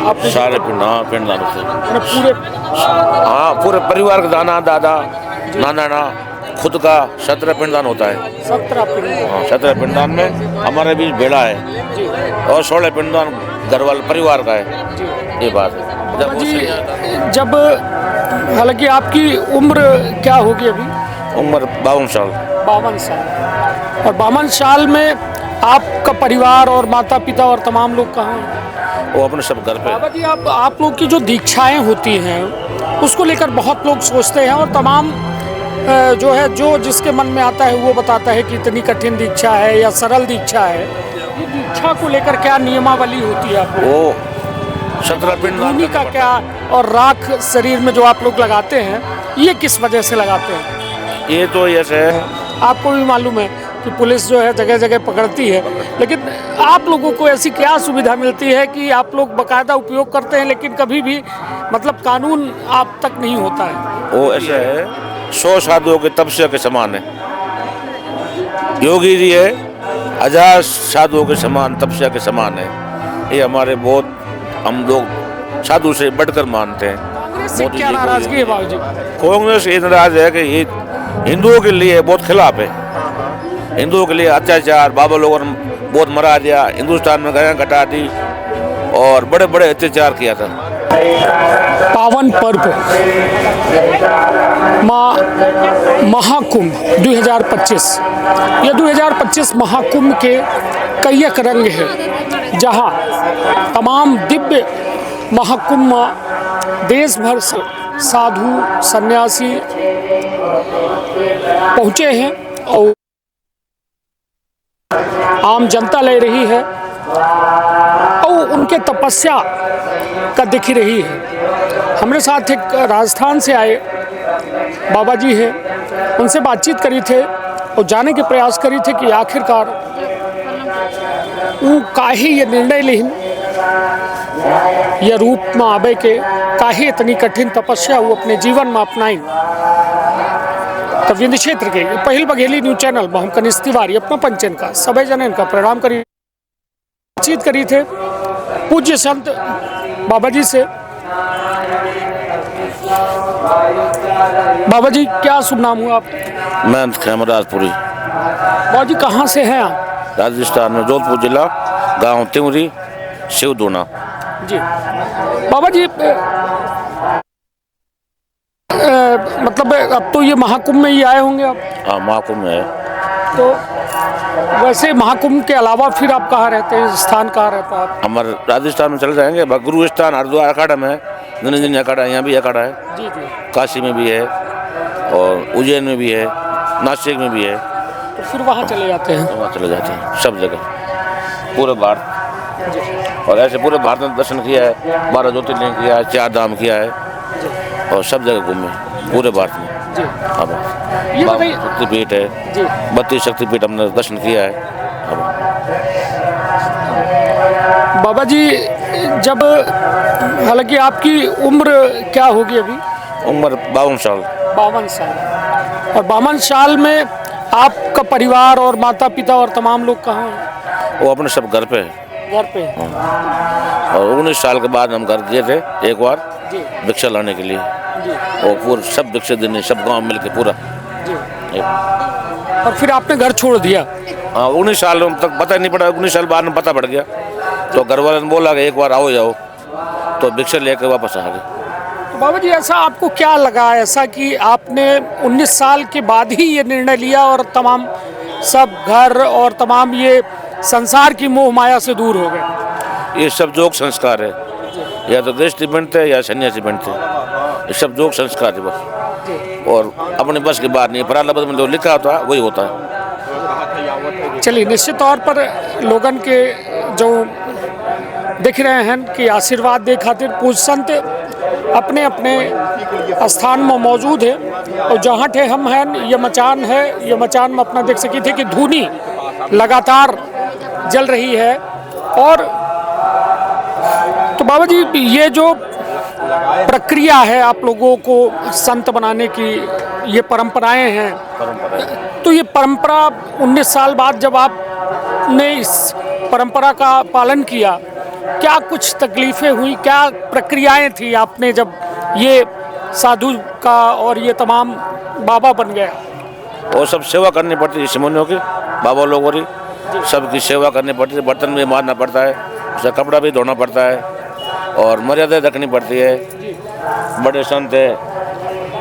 आपने सारे पिंड, हाँ पिंडदान होते हैं। मैंने पूरे हाँ पूरे परिवार का दाना दादा नाना खुद का 17 पिंडदान होता है। 17 पिंड। हाँ 17 पिंडदान में हमारे बीच बेड़ा है जी और 16 पिंडदान घर वाले परिवार का है। जी। ये बात है। जब वो जी सही आता है। जब हालांकि आपकी उम्र क्या होगी अभी? उम्र 52 साल। 52 साल। और 52 साल में आपका परिवार और माता पिता और तमाम लोग कहाँ हैं? वो अपने सब घर पे। बाबा जी आप लोग की जो दीक्षाएं होती हैं उसको लेकर बहुत लोग सोचते हैं और तमाम जो है जो जिसके मन में आता है वो बताता है कि इतनी कठिन दीक्षा है या सरल दीक्षा है। ये दीक्षा को लेकर क्या नियमावली होती है आपको? वो 17 पिंडदान भूमि का क्या और राख शरीर में जो आप लोग लगाते हैं ये किस वजह से लगाते हैं? ये तो ऐसे है। आपको भी मालूम है कि पुलिस जो है जगह जगह पकड़ती है, लेकिन आप लोगों को ऐसी क्या सुविधा मिलती है कि आप लोग बाकायदा उपयोग करते हैं लेकिन कभी भी मतलब कानून आप तक नहीं होता है? वो ऐसे है 100 साधुओं के तपस्या के समान है। योगी जी है 1000 साधुओं के समान तपस्या के समान है। ये हमारे बहुत हम लोग साधु से बढ़कर मानते हैं। कांग्रेस से मोदी क्या जी को नाराजगी है बाबू जी? कांग्रेस ये नाराज है कि ये हिंदुओं के लिए बहुत खिलाफ है। हिंदुओं के लिए अत्याचार, बाबा लोगों ने बहुत मरा दिया, हिंदुस्तान में गया घटा दी और बड़े बड़े अत्याचार किया था। पावन पर्व महाकुंभ 2025, यह 2025 महाकुंभ के कई एक रंग है जहां तमाम दिव्य महाकुंभ देश भर से साधु सन्यासी पहुंचे हैं और आम जनता ले रही है और उनके तपस्या का दिख रही है। हमारे साथ एक राजस्थान से आए बाबा जी हैं, उनसे बातचीत करी थे और जाने के प्रयास करी थे कि आखिरकार वो काहे ये निर्णय लेन या रूप में आबे के काहे इतनी कठिन तपस्या वो अपने जीवन में अपनाई। तो विंध्य क्षेत्र के पहल बघेली न्यूज चैनल में हम कनिष्ठ तिवारी अपना पंचन का सभी जन का प्रणाम करी बातचीत करी थे पूज्य संत बाबा जी से। बाबा जी क्या शुभ नाम हुआ आप? मैं खेमराजपुरी, बाबा जी कहाँ से हैं आप? राजस्थान में जोधपुर जिला, गांव तिमरी, शिवदूना। जी बाबा जी मतलब अब तो ये महाकुंभ में ही आए होंगे आप? हाँ महाकुंभ में है। तो वैसे महाकुंभ के अलावा फिर आप कहाँ रहते हैं, स्थान कहाँ रहता है आप? हमारे राजस्थान में चले जाएंगे, गुरु स्थान हरिद्वार अखाड़ा में है, दिन अखाड़ा यहाँ भी अखाड़ा है। जी जी। काशी में भी है और उज्जैन में भी है, नासिक में भी है। तो फिर वहाँ चले जाते हैं? वहाँ चले जाते हैं सब जगह पूरे भारत। और ऐसे पूरे भारत में दर्शन किया है, 12 ज्योतिर्लिंग किया है, 4 धाम किया है और सब जगह घूमे पूरे भारत में। जी। अब ये बताइए। शक्तिपीठ है जी 32 शक्तिपीठ हमने दर्शन किया है। अब बाबा जी जब हालांकि आपकी उम्र क्या होगी अभी? उम्र 52 साल। 52 साल। और 52 साल में आपका परिवार और माता पिता और तमाम लोग कहाँ हैं? वो अपने सब घर पे है। घर पे। और 19 साल के बाद हम घर गए थे एक बार जी भिक्षा लाने के लिए जी और पूरे सब भिक्षा देने सब गांव मिल के पूरा। जी। और फिर आपने घर छोड़ दिया? हाँ 19 साल तक पता नहीं पड़ा, 19 साल बाद में पता पड़ गया तो घर वाले ने बोला कि एक बार आओ जाओ, तो भिक्षा लेकर वापस आ गए। तो बाबा जी ऐसा आपको क्या लगा ऐसा कि आपने 19 साल के बाद ही ये निर्णय लिया और तमाम सब घर और तमाम ये संसार की मोह माया से दूर हो गए? ये सब जोग संस्कार है, या तो दृष्टि बनते हैं या सन्यासी बनते हैं, ये सब जोग संस्कार है बस। और अपने बस की बात नहीं, प्रारब्ध में जो लिखा होता है वही होता है। चलिए निश्चित तौर पर लोगन के जो दिख रहे हैं कि आशीर्वाद दे खातिर पूज संत अपने अपने स्थान में मौजूद है और जहाँ थे हम हैं ये मचान है, ये मचान में अपना देख सकी थे कि धूनी लगातार जल रही है। और तो बाबा जी ये जो प्रक्रिया है आप लोगों को संत बनाने की, ये परंपराएं हैं, तो ये परंपरा 19 साल बाद जब आपने इस परंपरा का पालन किया क्या कुछ तकलीफें हुई, क्या प्रक्रियाएं थी आपने जब ये साधु का और ये तमाम बाबा बन गया? वो सब सेवा करनी पड़ती है ऋषि मुनियों की, बाबा लोगों की, सबकी सेवा करनी पड़ती है। बर्तन भी मारना पड़ता है, उसका कपड़ा भी धोना पड़ता है और मर्यादा रखनी पड़ती है। बड़े संत है,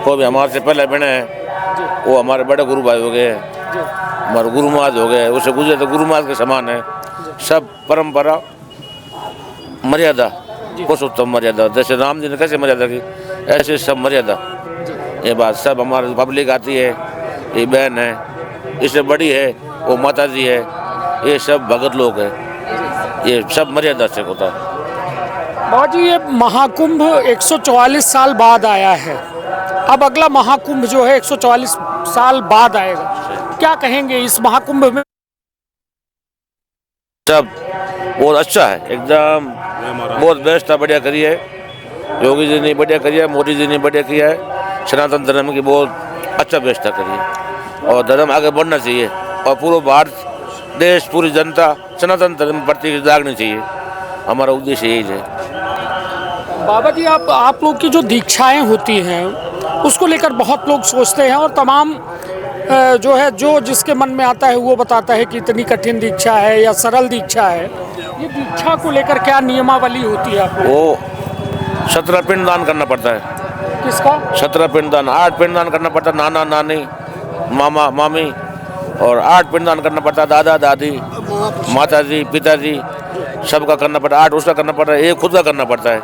कोई भी हमारे से पहले बने हैं, वो हमारे बड़े गुरु भाई हो गए, हमारे गुरु महाराज हो गए, उससे गुजरे तो गुरु महाराज के समान है। सब परंपरा मर्यादा, पुरुषोत्तम मर्यादा, जैसे राम जी ने कैसे मर्यादा की, ऐसे सब मर्यादा। ये बात सब हमारे पब्लिक आती है, ये बहन है, इससे बड़ी है वो माता जी है, ये सब भगत लोग हैं, ये सब मर्यादा से होता है। बाबा जी, ये महाकुंभ 144 साल बाद आया है, अब अगला महाकुंभ जो है 144 साल बाद आएगा, क्या कहेंगे इस महाकुंभ में? सब बहुत अच्छा है, एकदम बहुत व्यवस्था बढ़िया करी है, योगी जी ने बढ़िया करी है, मोदी जी ने बढ़िया किया है, सनातन धर्म की बहुत अच्छा व्यवस्था करी है और धर्म आगे बढ़ना चाहिए और पूरा भारत देश, पूरी जनता सनातन धर्म प्रति जागनी चाहिए, हमारा उद्देश्य यही है। बाबा जी, आप लोग की जो दीक्षाएं होती हैं उसको लेकर बहुत लोग सोचते हैं और तमाम जो है, जो जिसके मन में आता है वो बताता है कि इतनी कठिन दीक्षा है या सरल दीक्षा है। ये दीक्षा को लेकर क्या नियमावली होती है आप लोग? वो 17 पिंडदान करना पड़ता है। किसका? 17 पिंडदान, 8 पिंडदान करना पड़ता है, नाना नानी, मामा मामी, और 8 पिंडदान करना पड़ता है, दादा दादी, माता जी, पिताजी, सबका करना पड़ता है। 8 उसका करना पड़ता है, एक खुद का करना पड़ता है।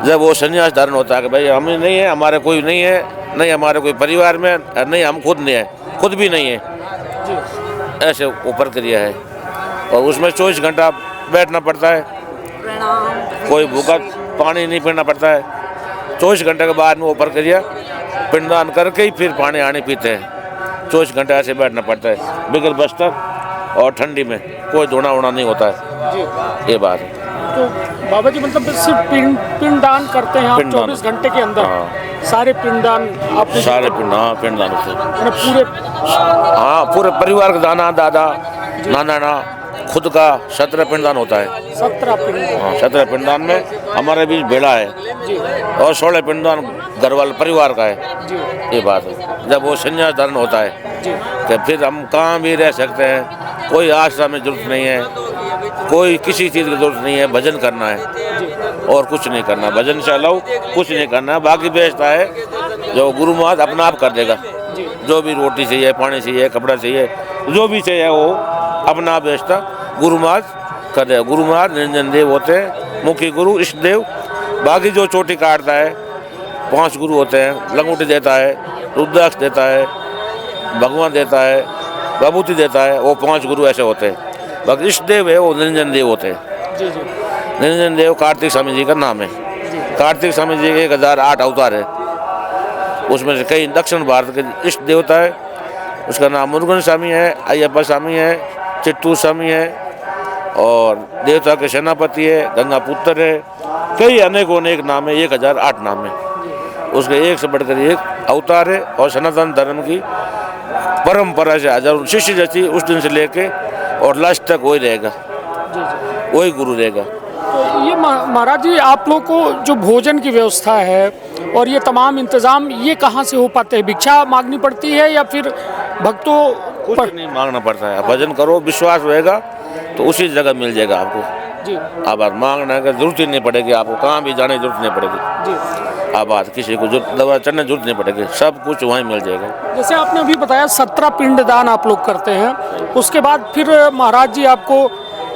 जब वो संन्यास धारण होता है कि भाई हम नहीं है, हमारे कोई नहीं है, नहीं हमारे कोई परिवार में, नहीं हम खुद नहीं है, खुद भी नहीं है, ऐसे ऊपर क्रिया है और उसमें 24 घंटा बैठना पड़ता है, कोई भूखा पानी नहीं पीना पड़ता है। 24 घंटे के बाद में वो प्रक्रिया पिंडदान करके ही फिर पानी आने पीते हैं। 24 घंटे ऐसे बैठना पड़ता है बिगल बस्तर और ठंडी में, कोई धोना वोना नहीं होता है, ये बात है। तो बाबा जी, मतलब सिर्फ पिंडदान करते हैं आप 24 घंटे के अंदर? हाँ। सारे पिंडदान आप? सारे पिंडदान होते हैं पूरे? हाँ, पूरे परिवार का दाना दादा नाना खुद का 17 पिंडदान होता है। 17 पिंडदान? हाँ, 17 पिंडदान में हमारे बीच बेड़ा है और 16 पिंडदान घर वाले परिवार का है, ये बात है। जब वो संन्यास धारण होता है तो फिर हम कहाँ भी रह सकते हैं, कोई आश्रम में जरूरत नहीं है, कोई किसी चीज़ की जरूरत नहीं है, भजन करना है और कुछ नहीं करना, भजन से अलावा कुछ नहीं करना है। बाकी व्यवस्था है जो गुरु महाराज अपना आप कर देगा, जो भी रोटी चाहिए, पानी चाहिए, कपड़ा चाहिए, जो भी चाहिए वो अपना आप व्यवस्था गुरु महाराज कर देगा। गुरु महाराज निरंजन देव होते हैं, मुख्य गुरु इष्ट देव। बाकी जो चोटी काटता है 5 गुरु होते हैं, लंगूटी देता है, रुद्राक्ष देता है, भगवान देता है, विभूति देता है, वो 5 गुरु ऐसे होते हैं। बाकी इष्ट देव है वो निरंजन देव होते हैं। निरंजन देव कार्तिक स्वामी जी का नाम है। कार्तिक स्वामी जी के 1008 अवतार है, उसमें से कई दक्षिण भारत के इष्ट देवता है। उसका नाम मुरुगन स्वामी है, अयप्पा स्वामी है, चिट्टू स्वामी है और देवता के सेनापति है, गंगा पुत्र है, कई अनेकों अनेक नाम है, 1008 नाम है। उसके एक से बढ़कर एक अवतार है और सनातन धर्म की परंपरा से हजारों शिष्य जैसी उस दिन से लेके और लास्ट तक वही रहेगा, वही गुरु रहेगा। तो ये महाराज जी, आप लोग को जो भोजन की व्यवस्था है और ये तमाम इंतजाम, ये कहाँ से हो पाते हैं? भिक्षा मांगनी पड़ती है या फिर भक्तों? कुछ नहीं मांगना पड़ता है, भजन करो, विश्वास रहेगा तो उसी जगह मिल जाएगा आपको जी। अब मांगने की जरूरत ही नहीं पड़ेगी, आपको कहाँ भी जाने की जरूरत नहीं पड़ेगी जी। अब किसी को दवा चढ़ने की जरूरत नहीं पड़ेगी, सब कुछ वहीं मिल जाएगा। जैसे आपने अभी बताया 17 पिंडदान आप लोग करते हैं, उसके बाद फिर महाराज जी आपको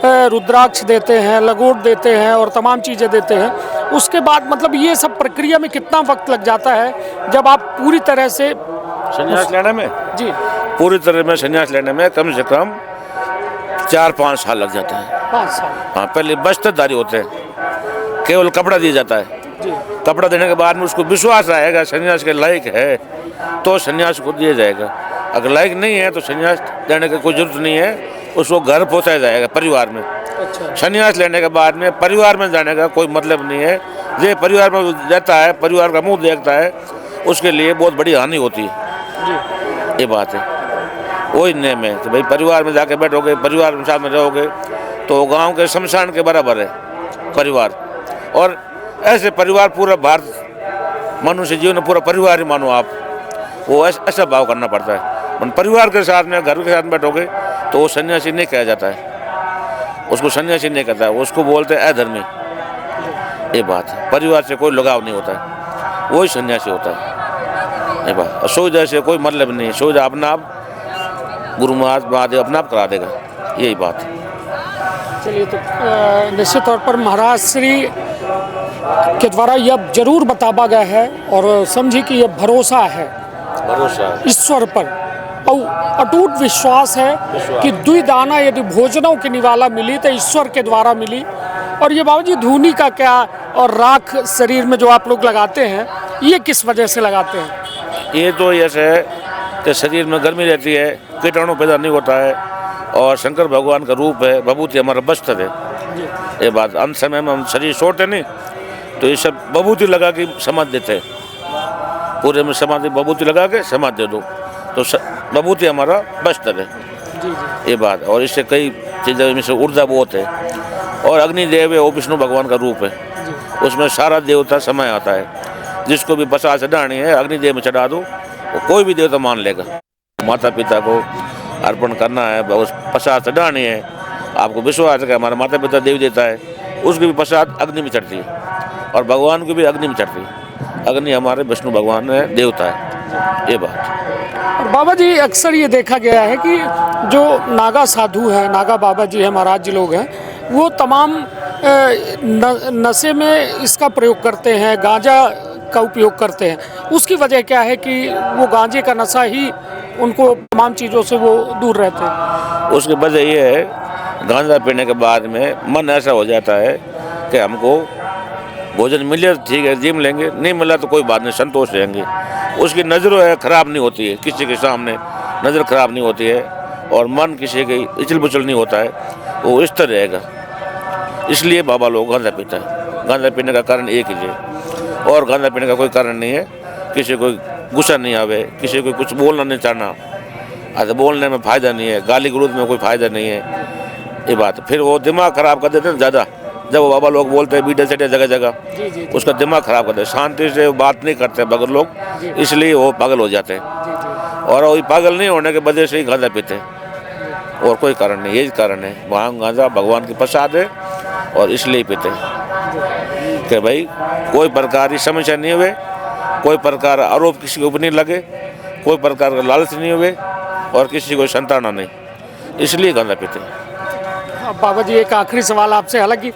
रुद्राक्ष देते हैं, लंगोट देते हैं और तमाम चीज़ें देते हैं। उसके बाद मतलब ये सब प्रक्रिया में कितना वक्त लग जाता है जब आप पूरी तरह से संन्यास लेने में? जी, पूरी तरह में संन्यास लेने में कम से कम 4-5 साल लग जाते हैं। 5 साल? हाँ, पहले वस्त्रधारी होते हैं, केवल कपड़ा दिया जाता है। कपड़ा देने के बाद में उसको विश्वास आएगा संन्यास के लायक है तो संन्यास को दिया जाएगा, अगर लायक नहीं है तो संन्यास देने की कोई जरूरत नहीं है, उसको घर पहुंचाया जाएगा परिवार में। अच्छा। संन्यास लेने के बाद में परिवार में जाने का कोई मतलब नहीं है, जो परिवार में रहता है, परिवार का मुंह देखता है, उसके लिए बहुत बड़ी हानि होती है, ये बात है। वही नियम है कि भाई परिवार में जाके बैठोगे, परिवार में साथ में रहोगे, तो गांव के शमशान के बराबर है परिवार। और ऐसे परिवार पूरा भारत मनुष्य जीवन में पूरा परिवार ही मानो आप, वो ऐसा भाव करना पड़ता है। मन परिवार के साथ में घर के साथ में बैठोगे तो वो सन्यासी नहीं कहा जाता है, उसको सन्यासी नहीं कहता है, उसको बोलते हैं अधर्मी। ये बात है, परिवार से कोई लगाव नहीं होता है, वही सन्यासी होता है। ये बात, सुविधा से कोई मतलब नहीं, सुविधा अपना आप गुरु महादेव अपना आप करा देगा, यही बात है। चलिए, तो निश्चित तौर पर महाराज श्री के द्वारा यह जरूर बताया गया है और समझिए कि यह भरोसा है ईश्वर पर और अटूट विश्वास है कि दुई दाना यदि भोजनों की निवाला मिली तो ईश्वर के द्वारा मिली। और ये बाबा जी धूनी का क्या और राख शरीर में जो आप लोग लगाते हैं, ये किस वजह से लगाते हैं? ये तो ऐसे है कि शरीर में गर्मी रहती है, कीटाणु पैदा नहीं होता है, और शंकर भगवान का रूप है, विभूति हमारा वस्त्र है। ये बात अंत समय में हम शरीर छोड़ते नहीं तो ये सब विभूति लगा के समाधि देते हैं, पूरे में समाधि विभूति लगा के समाधि दे दो तो विभूति हमारा वस्त्र है। ये बात, और इससे कई चीज़ें में से ऊर्जा बहुत है। और अग्निदेव है, वो विष्णु भगवान का रूप है, उसमें सारा देवता समय आता है। जिसको भी प्रसाद चढ़ानी है अग्निदेव में चढ़ा दो, वो कोई भी देवता मान लेगा। माता पिता को अर्पण करना है, प्रसाद चढ़ानी है, आपको विश्वास है कि हमारा माता पिता देवी देता है, उसकी भी प्रसाद अग्नि में चढ़ती है और भगवान की भी अग्नि में चढ़ती है। अग्नि हमारे विष्णु भगवान है, देवता है। ये बात। और बाबा जी अक्सर ये देखा गया है कि जो नागा साधु हैं, नागा बाबा जी हैं, महाराज जी लोग हैं, वो तमाम नशे में इसका प्रयोग करते हैं, गांजा का उपयोग करते हैं। उसकी वजह क्या है कि वो गांजे का नशा ही उनको तमाम चीज़ों से वो दूर रहते हैं? उसकी वजह ये है, गांजा पीने के बाद में मन ऐसा हो जाता है कि हमको भोजन मिले ठीक है जिम लेंगे, नहीं मिला तो कोई बात नहीं, संतोष रहेंगे। उसकी नज़र है खराब नहीं होती है, किसी के सामने नज़र खराब नहीं होती है, और मन किसी की इचल बुचल नहीं होता है, वो इस तरह रहेगा। इसलिए बाबा लोग गांजा पीता है। गांजा पीने का कारण एक ही है, और गांजा पीने का कोई कारण नहीं है। किसी को गुस्सा नहीं आवे, किसी को कुछ बोलना नहीं चाहना, अच्छा बोलने में फ़ायदा नहीं है, गाली गलौज में कोई फ़ायदा नहीं है। ये बात, फिर वो दिमाग ख़राब कर देते हैं ज़्यादा। जब वो बाबा लोग बोलते हैं बीटे सेटे जगह जगह, उसका दिमाग ख़राब कर देते, शांति से बात नहीं करते बगैर लोग, इसलिए वो पागल हो जाते हैं। और वही पागल नहीं होने के वजह से ही गांजा पीते हैं, और कोई कारण नहीं, यही कारण है। वहाँ गांजा भगवान की प्रसाद है और इसलिए पीते हैं कि भाई कोई प्रकार की समस्या नहीं हुए, कोई प्रकार आरोप किसी के ऊपर नहीं लगे, कोई प्रकार का लालच नहीं हुए, और किसी को संताना नहीं, इसलिए गांजा पीते हैं। बाबा जी एक आखिरी सवाल आपसे, हालांकि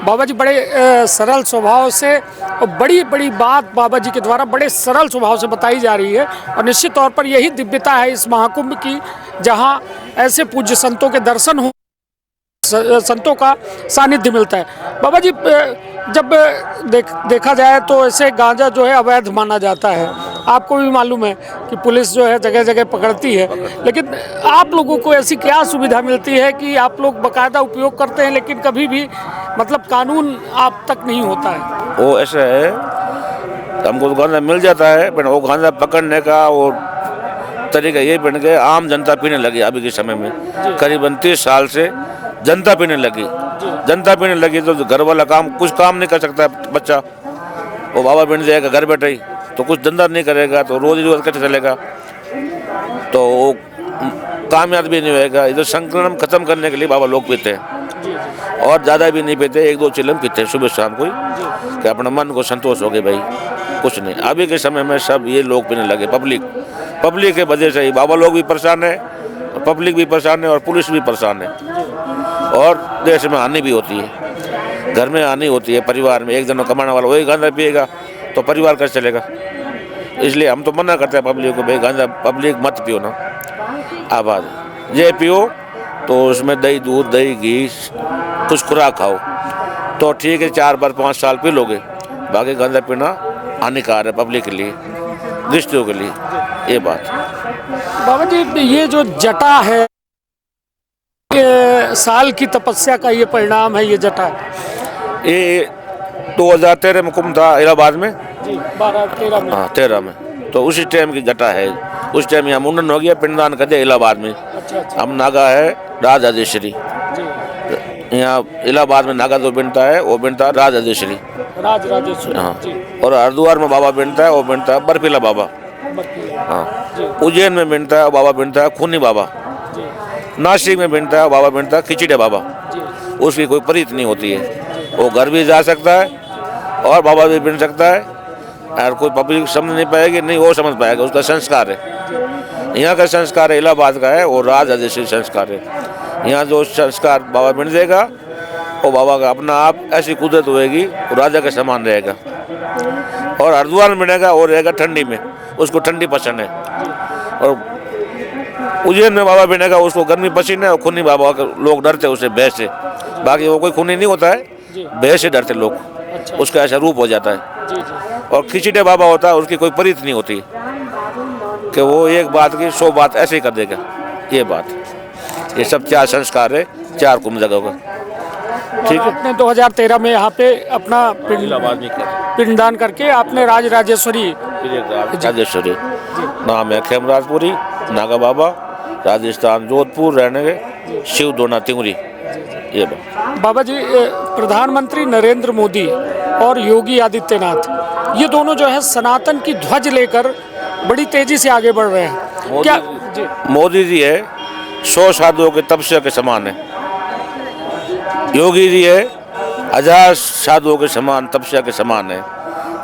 बाबा जी बड़े सरल स्वभाव से और बड़ी बड़ी बात बाबा जी के द्वारा बड़े सरल स्वभाव से बताई जा रही है, और निश्चित तौर पर यही दिव्यता है इस महाकुंभ की, जहां ऐसे पूज्य संतों के दर्शन हो, संतों का सानिध्य मिलता है। बाबा जी जब देखा जाए तो ऐसे गांजा जो है अवैध माना जाता है, आपको भी मालूम है कि पुलिस जो है जगह जगह पकड़ती है, लेकिन आप लोगों को ऐसी क्या सुविधा मिलती है कि आप लोग बाकायदा उपयोग करते हैं लेकिन कभी भी मतलब कानून आप तक नहीं होता है? वो ऐसा है, हमको तो गांजा मिल जाता है, पर वो गांजा पकड़ने का वो तरीका ये बन गया, आम जनता पीने लगी अभी के समय में। करीबन 30 साल से जनता पीने लगी, जनता पीने लगी तो घर वाला कुछ काम नहीं कर सकता बच्चा, वो बाबा बन जाएगा घर बैठे ही, तो कुछ धंधा नहीं करेगा तो रोजी रोज कैसे चलेगा, तो वो कामयाब भी नहीं होएगा। इधर संक्रमण खत्म करने के लिए बाबा लोग पीते हैं, और ज़्यादा भी नहीं पीते, 1-2 चिलम पीते हैं सुबह शाम को, कि अपना मन को संतोष हो गया भाई, कुछ नहीं। अभी के समय में सब ये लोग पीने लगे, पब्लिक के वजह से ही बाबा लोग भी परेशान है, पब्लिक भी परेशान है, और पुलिस भी परेशान है, और देश में हानि भी होती है, घर में हानि होती है। परिवार में एक जन कमाने वाला वही गांजा पिएगा तो परिवार कैसे चलेगा? इसलिए हम तो मना करते हैं पब्लिक को, भाई गांजा पब्लिक मत पियो ना, आबाद ये पियो तो उसमें दही दूध दही घी कुछ खुराक खाओ तो ठीक है, 4 बार 5 साल पी लोगे, बाकी गांजा पीना हानिकारक है पब्लिक के लिए, दृष्टियों के लिए। ये बात बाबा जी, ये जो जटा है, ये साल की तपस्या का ये परिणाम है, ये जटा ये 2013 में कुंभ था इलाहाबाद में, जी 12-13 में, हाँ 13 में, तो उसी टाइम की जटा है। उस टाइम यहाँ मुंडन हो गया, पिंडदान कर दिया इलाहाबाद में। अच्छा। हम नागा है राजराजेश्वरी, यहाँ इलाहाबाद में नागा जो बनता है वो बनता है राज राजेश्वरी। राज राजेश्वरी हाँ, जी। और हरिद्वार में बाबा बनता है वो बनता है बर्फीला बाबा। हाँ, जी उज्जैन में बनता है वो बाबा बनता है खूनी बाबा। जी नासिक में बनता है वो बाबा बनता है खिचड़े बाबा। जी उसकी कोई परीत नहीं होती है, वो घर भी जा सकता है और बाबा भी बन सकता है, और कोई पब्लिक समझ नहीं पाएगी, नहीं वो समझ पाएगा, उसका संस्कार है। यहाँ का संस्कार है, इलाहाबाद का है, और राज राजेश्वरी संस्कार है। यहाँ जो संस्कार बाबा बन देगा वो बाबा का अपना आप ऐसी कुदरत होएगी, वो राजा के समान रहेगा। और हरिद्वार में बनेगा वो रहेगा ठंडी में, उसको ठंडी पसंद है। और उज्जैन में बाबा बनेगा उसको गर्मी पसंद है, और खूनी बाबा के लोग डरते उससे, भय से। बाकी वो कोई खूनी नहीं होता है, भय से डरते लोग, अच्छा उसका ऐसा रूप हो जाता है। जी जी और खिचड़े बाबा होता है, उसकी कोई परीत नहीं होती कि वो एक बात की 100 बात ऐसे ही कर देगा। ये बात, ये सब 4 संस्कार है 4 कुंभ जगह का। ठीक है, आपने 2013 में यहाँ पे अपना इलाहाबाद में क्या पिंडदान करके आपने राज राजेश्वरी राजेश्वरी नाम है, खेमराजपुरी नागा बाबा, राजस्थान जोधपुर रहने के, शिव दोना तिंगरी। ये बात बाबा जी, प्रधानमंत्री नरेंद्र मोदी और योगी आदित्यनाथ, ये दोनों जो है सनातन की ध्वज लेकर बड़ी तेजी से आगे बढ़ रहे हैं। क्या जी मोदी जी है 100 साधुओं के तपस्या के समान है, योगी जी है 1000 साधुओं के समान तपस्या के समान है।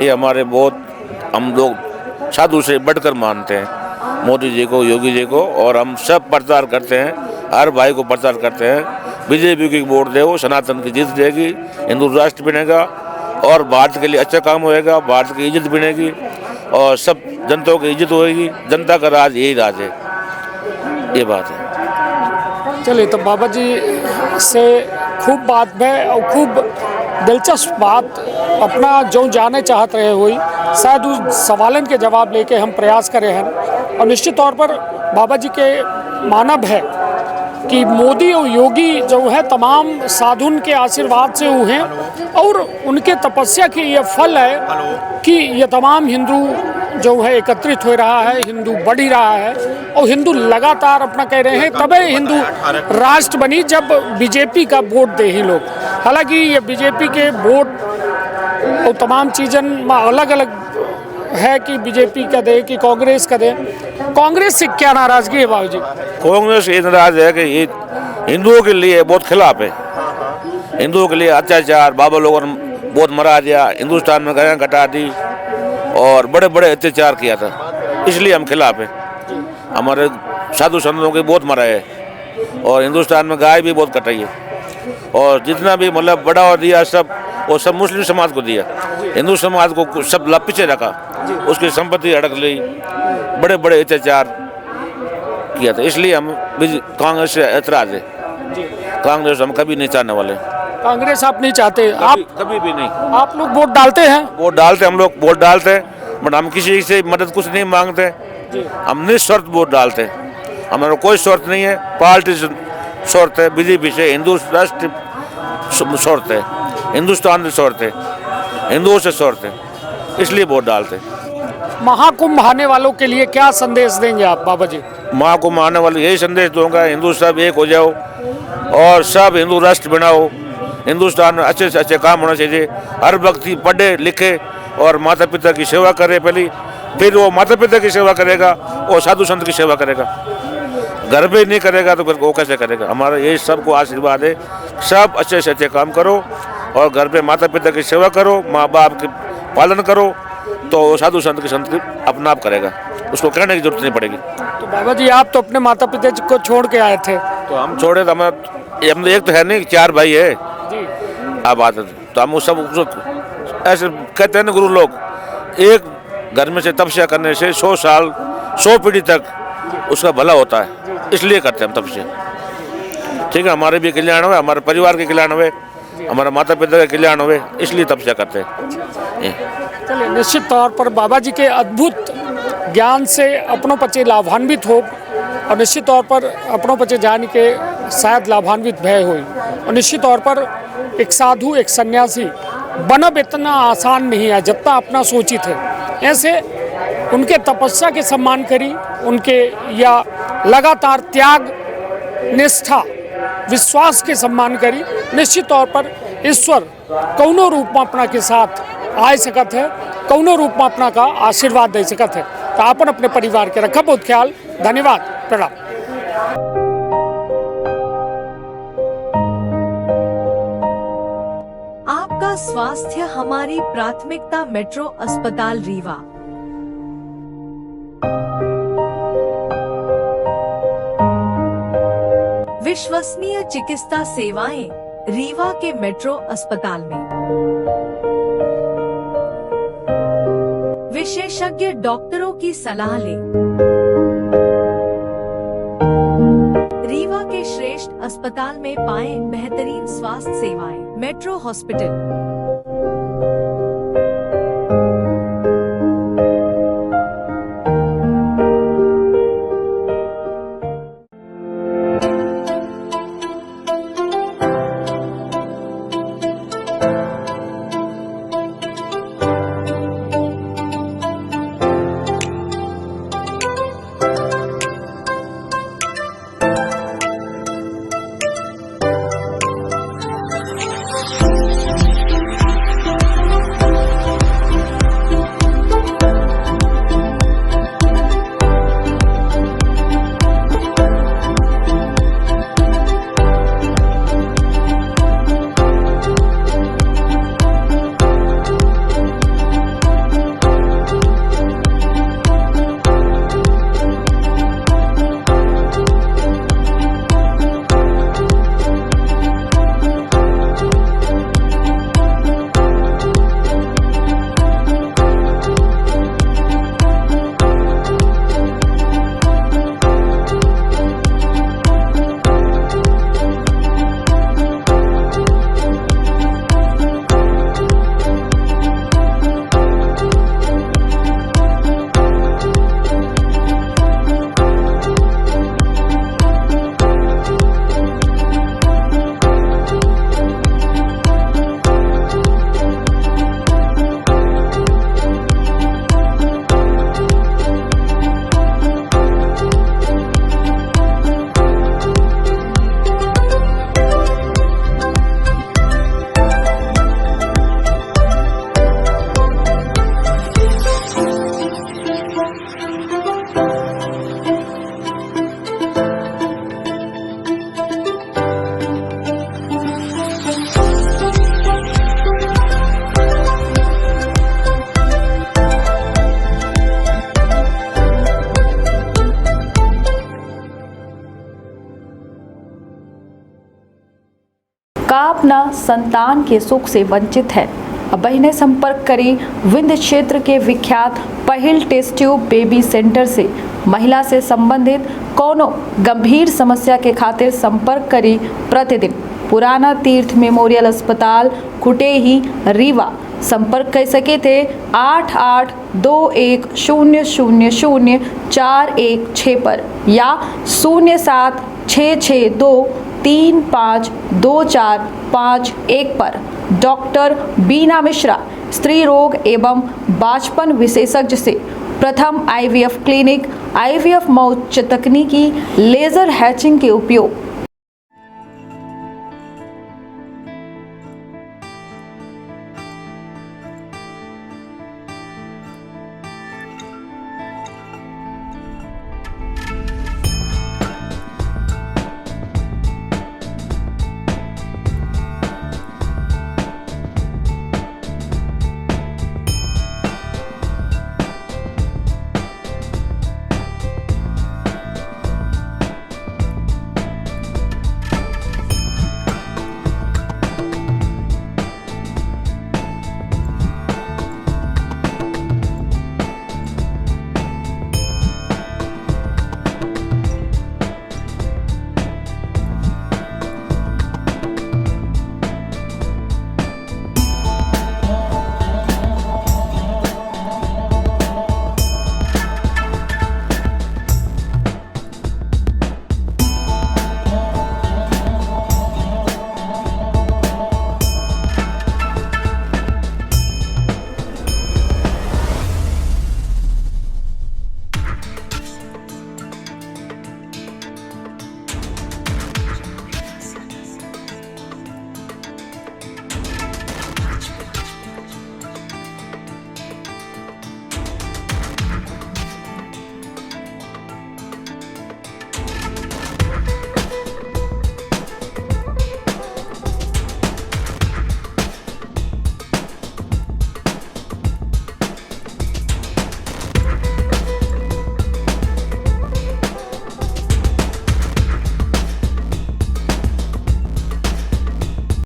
ये हमारे बहुत, हम लोग साधु से बढ़कर मानते हैं मोदी जी को, योगी जी को, और हम सब प्रचार करते हैं, हर भाई को प्रचार करते हैं। बीजेपी की वोट दे, वो सनातन की जीत देगी, हिंदू राष्ट्र बनेगा और भारत के लिए अच्छा काम होएगा, भारत की इज्जत बनेगी और सब जनता की इज्जत होएगी। जनता का राज यही राज है, ये बात है। चलिए, तो बाबा जी से खूब बात है और खूब दिलचस्प बात अपना जो जाने चाहते रहे हुई, शायद उस सवालन के जवाब लेके हम प्रयास करे हैं। और निश्चित तौर पर बाबा जी के मानव है कि मोदी और योगी जो है तमाम साधुन के आशीर्वाद से हुए हैं, और उनके तपस्या की ये फल है कि ये तमाम हिंदू जो है एकत्रित हो रहा है, हिंदू बढ़ ही रहा है, और हिंदू लगातार अपना कह रहे हैं तबे हिंदू राष्ट्र बनी जब बीजेपी का वोट दे ही लोग। हालांकि ये बीजेपी के वोट और तमाम चीज़न में अलग अलग है कि बीजेपी का दे कि कांग्रेस का दे। कांग्रेस से क्या नाराजगी है बाबू जी? कांग्रेस ये नाराज है कि ये हिंदुओं के लिए बहुत खिलाफ है, हिंदुओं के लिए अत्याचार, बाबा लोगों ने बहुत मरा दिया, हिंदुस्तान में गायें कटा दी और बड़े बड़े अत्याचार किया था, इसलिए हम खिलाफ हैं। हमारे साधु संतों के बहुत मरा है और हिंदुस्तान में गाय भी बहुत कटाई है, और जितना भी मतलब बढ़ावा दिया सब वो सब मुस्लिम समाज को दिया, हिंदू समाज को सब पीछे रखा, उसकी संपत्ति अड़क ली, बड़े बड़े अत्याचार किया था। इसलिए हम कांग्रेस से ऐतराज है, कांग्रेस हम कभी नहीं चाहने वाले। कांग्रेस आप नहीं चाहते? आप कभी भी नहीं। आप लोग वोट डालते हैं? वोट डालते, हम लोग वोट डालते हैं, बट हम किसी से मदद कुछ नहीं मांगते, हम निस्वार्थ वोट डालते हैं। हमारा कोई स्वार्थ नहीं है, पार्टी से स्वार्थ है, बीजेपी से, हिंदू राष्ट्र स्वार्थ है, हिंदुस्तान से स्वार्थ है, हिंदुओं से स्वार्थ है, इसलिए वोट डालते हैं। महाकुंभ आने वालों के लिए क्या संदेश देंगे आप बाबा जी? महाकुंभ आने वाले यही संदेश दूंगा, हिंदू सब एक हो जाओ और सब हिंदू राष्ट्र बनाओ। हिंदुस्तान में अच्छे से अच्छे काम होना चाहिए, हर व्यक्ति पढ़े लिखे और माता पिता की सेवा करे पहले, फिर वो माता पिता की सेवा करेगा और साधु संत की सेवा करेगा। घर पे नहीं करेगा तो फिर वो कैसे करेगा? हमारा यही सबको आशीर्वाद है, सब अच्छे से अच्छे काम करो और घर पे माता पिता की सेवा करो, माँ बाप के पालन करो, तो साधु संत की संत अपना आप करेगा, उसको कहने की जरूरत नहीं पड़ेगी। तो बाबा जी, आप तो अपने माता पिता को छोड़ के आए थे। तो हम छोड़े तो हम एक तो है नहीं, 4 भाई है जी। अब बात है, तो हम सब ऐसे कहते हैं ना गुरु लोग, एक घर में से तपस्या करने से 100 साल 100 पीढ़ी तक उसका भला होता है, इसलिए करते हैं हम तपस्या। ठीक है, हमारे भी कल्याण हुए, हमारे परिवार के कल्याण हुए, हमारे माता पिता का कल्याण हुए, इसलिए तपस्या करते हैं। चलिए, निश्चित तौर पर बाबा जी के अद्भुत ज्ञान से अपनों पचे लाभान्वित हो, और निश्चित तौर पर अपनों पचे जान के शायद लाभान्वित भय हुई। और निश्चित तौर पर एक साधु, एक सन्यासी बनब इतना आसान नहीं है जितना अपना सोचित है। ऐसे उनके तपस्या के सम्मान करी, उनके या लगातार त्याग, निष्ठा, विश्वास के सम्मान करी, निश्चित तौर पर ईश्वर कौनो रूप में अपना के साथ आ सकत है, कौनो रूप में अपना का आशीर्वाद दे सकत है। तो अपन अपने परिवार के रखा बहुत ख्याल। धन्यवाद, प्रणाम। आपका स्वास्थ्य हमारी प्राथमिकता। मेट्रो अस्पताल रीवा। विश्वसनीय चिकित्सा सेवाएं रीवा के मेट्रो अस्पताल में। विशेषज्ञ डॉक्टरों की सलाह लें। रीवा के श्रेष्ठ अस्पताल में पाएं बेहतरीन स्वास्थ्य सेवाएं। Metro hospital. का अपना संतान के सुख से वंचित है। अब बहने संपर्क करी विंध्य क्षेत्र के विख्यात पहिल टेस्ट ट्यूब बेबी सेंटर से। महिला से संबंधित कोनो गंभीर समस्या के खातिर संपर्क करी प्रतिदिन पुराना तीर्थ मेमोरियल अस्पताल कुटेही रीवा। संपर्क कर सके थे 8821000416 पर या 0766235245 पर। डॉक्टर बीना मिश्रा स्त्री रोग एवं बांझपन विशेषज्ञ से प्रथम IVF क्लिनिक, IVF मौच तकनीकी, लेजर हैचिंग के उपयोग,